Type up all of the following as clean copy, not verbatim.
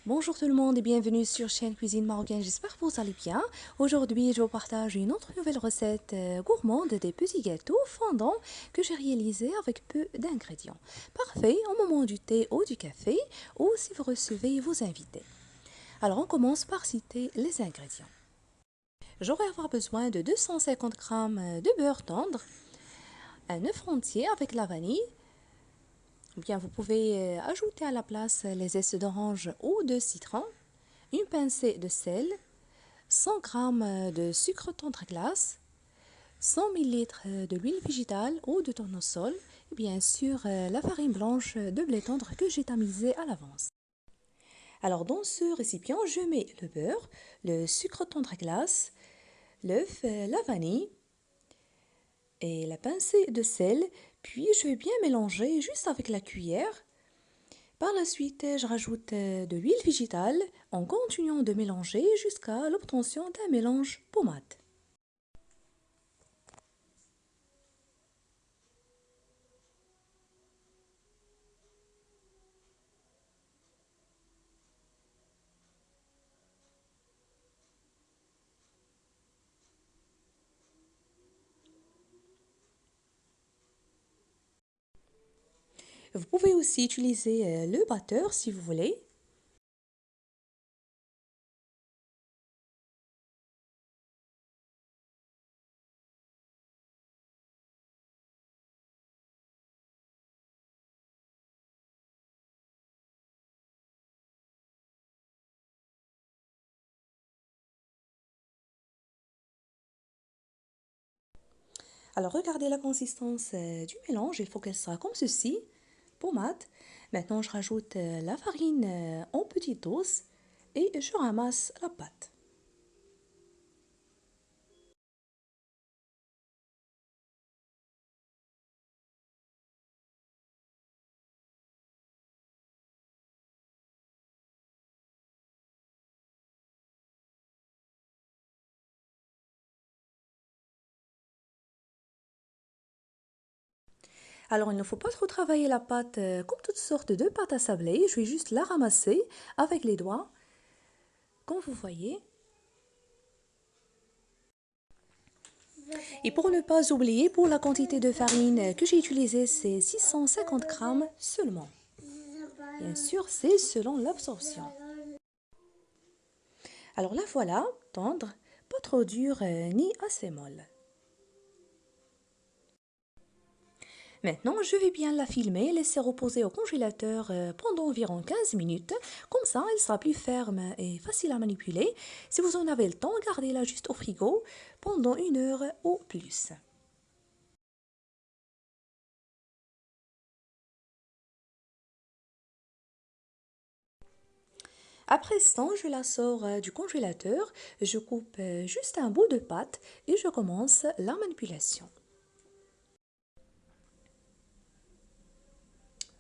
Bonjour tout le monde et bienvenue sur chaîne Cuisine Marocaine, j'espère que vous allez bien. Aujourd'hui, je vous partage une autre nouvelle recette gourmande des petits gâteaux fondants que j'ai réalisés avec peu d'ingrédients. Parfait au moment du thé ou du café ou si vous recevez vos invités. Alors on commence par citer les ingrédients. J'aurai avoir besoin de 250 g de beurre tendre, un œuf entier avec la vanille. Bien, vous pouvez ajouter à la place les zestes d'orange ou de citron, une pincée de sel, 100 g de sucre tendre glace, 100 ml de l'huile végétale ou de tournesol et bien sûr la farine blanche de blé tendre que j'ai tamisée à l'avance. Alors dans ce récipient, je mets le beurre, le sucre tendre glace, l'œuf, la vanille et la pincée de sel, puis je vais bien mélanger juste avec la cuillère. Par la suite, je rajoute de l'huile végétale en continuant de mélanger jusqu'à l'obtention d'un mélange pommade. Vous pouvez aussi utiliser le batteur si vous voulez. Alors regardez la consistance du mélange, il faut qu'elle soit comme ceci, pommade. Maintenant je rajoute la farine en petites doses et je ramasse la pâte. Alors il ne faut pas trop travailler la pâte comme toutes sortes de pâtes à sabler, je vais juste la ramasser avec les doigts, comme vous voyez. Et pour ne pas oublier, pour la quantité de farine que j'ai utilisée, c'est 650 g seulement. Bien sûr, c'est selon l'absorption. Alors la voilà, tendre, pas trop dure ni assez molle. Maintenant, je vais bien la filmer et laisser reposer au congélateur pendant environ 15 minutes. Comme ça, elle sera plus ferme et facile à manipuler. Si vous en avez le temps, gardez-la juste au frigo pendant 1 heure ou plus. Après ce temps, je la sors du congélateur, je coupe juste un bout de pâte et je commence la manipulation.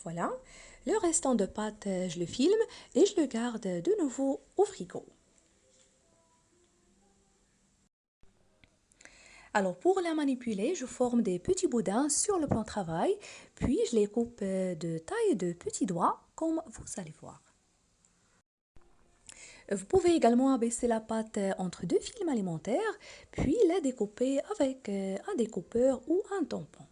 Voilà, le restant de pâte, je le filme et je le garde de nouveau au frigo. Alors pour la manipuler, je forme des petits boudins sur le plan de travail, puis je les coupe de taille de petits doigts, comme vous allez voir. Vous pouvez également abaisser la pâte entre deux films alimentaires, puis la découper avec un découpeur ou un tampon.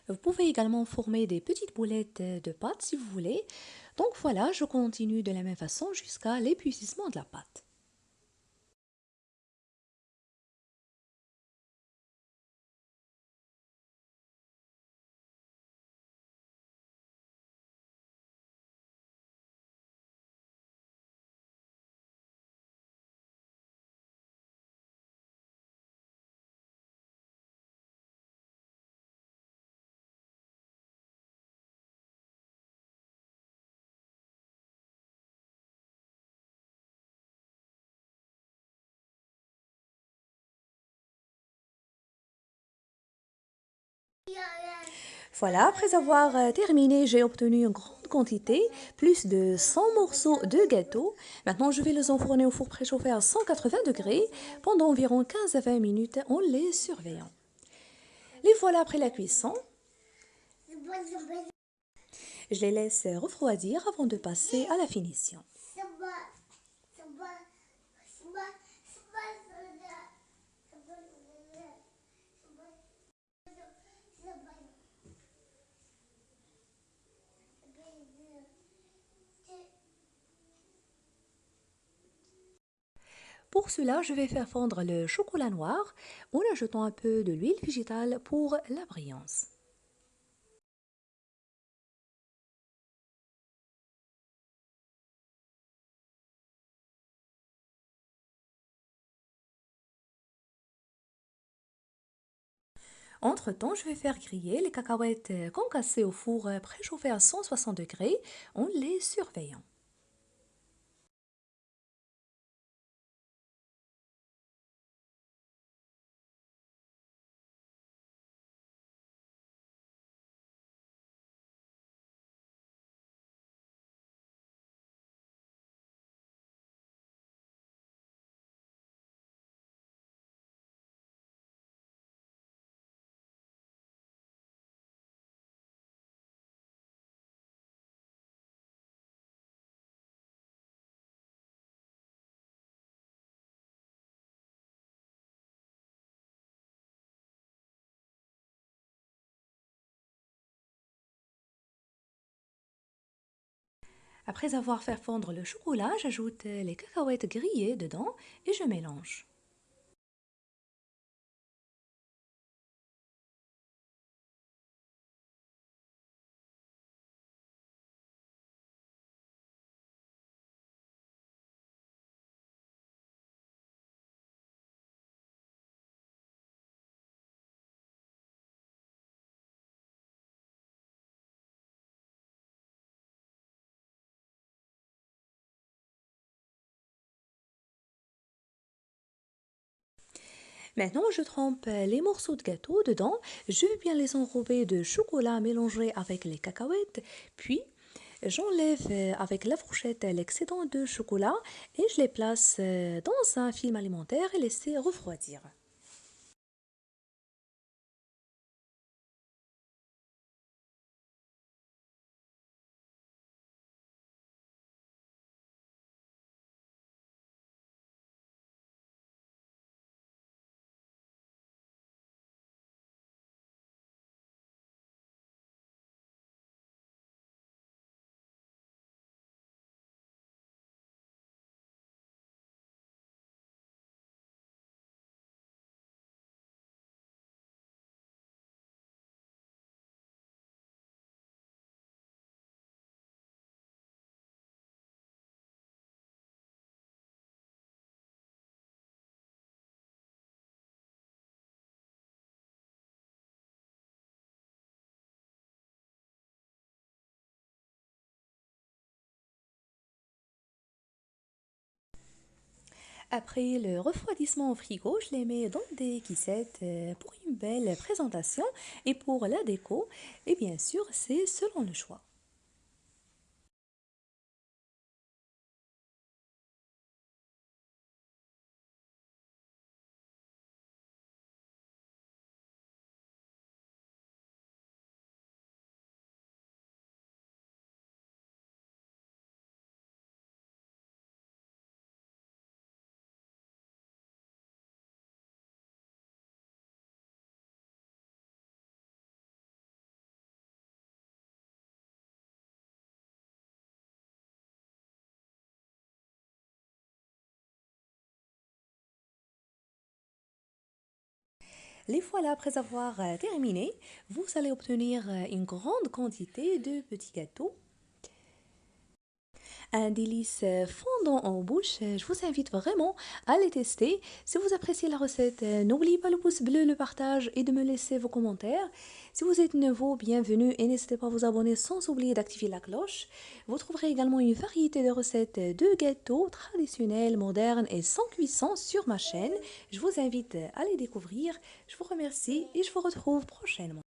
Vous pouvez également former des petites boulettes de pâte si vous voulez. Donc voilà, je continue de la même façon jusqu'à l'épuisement de la pâte. Voilà, après avoir terminé, j'ai obtenu une grande quantité, plus de 100 morceaux de gâteau. Maintenant, je vais les enfourner au four préchauffé à 180 degrés pendant environ 15 à 20 minutes en les surveillant. Les voilà après la cuisson. Je les laisse refroidir avant de passer à la finition. Pour cela, je vais faire fondre le chocolat noir en ajoutant un peu de l'huile végétale pour la brillance. Entre-temps, je vais faire griller les cacahuètes concassées au four préchauffé à 160 degrés en les surveillant. Après avoir fait fondre le chocolat, j'ajoute les cacahuètes grillées dedans et je mélange. Maintenant, je trempe les morceaux de gâteau dedans. Je vais bien les enrober de chocolat mélangé avec les cacahuètes. Puis, j'enlève avec la fourchette l'excédent de chocolat et je les place dans un film alimentaire et laisser refroidir. Après le refroidissement au frigo, je les mets dans des guisettes pour une belle présentation et pour la déco. Et bien sûr, c'est selon le choix. Les voilà, après avoir terminé, vous allez obtenir une grande quantité de petits gâteaux. Un délice fondant en bouche. Je vous invite vraiment à les tester. Si vous appréciez la recette, n'oubliez pas le pouce bleu, le partage et de me laisser vos commentaires. Si vous êtes nouveau, bienvenue et n'hésitez pas à vous abonner sans oublier d'activer la cloche. Vous trouverez également une variété de recettes de gâteaux traditionnels, modernes et sans cuisson sur ma chaîne. Je vous invite à les découvrir. Je vous remercie et je vous retrouve prochainement.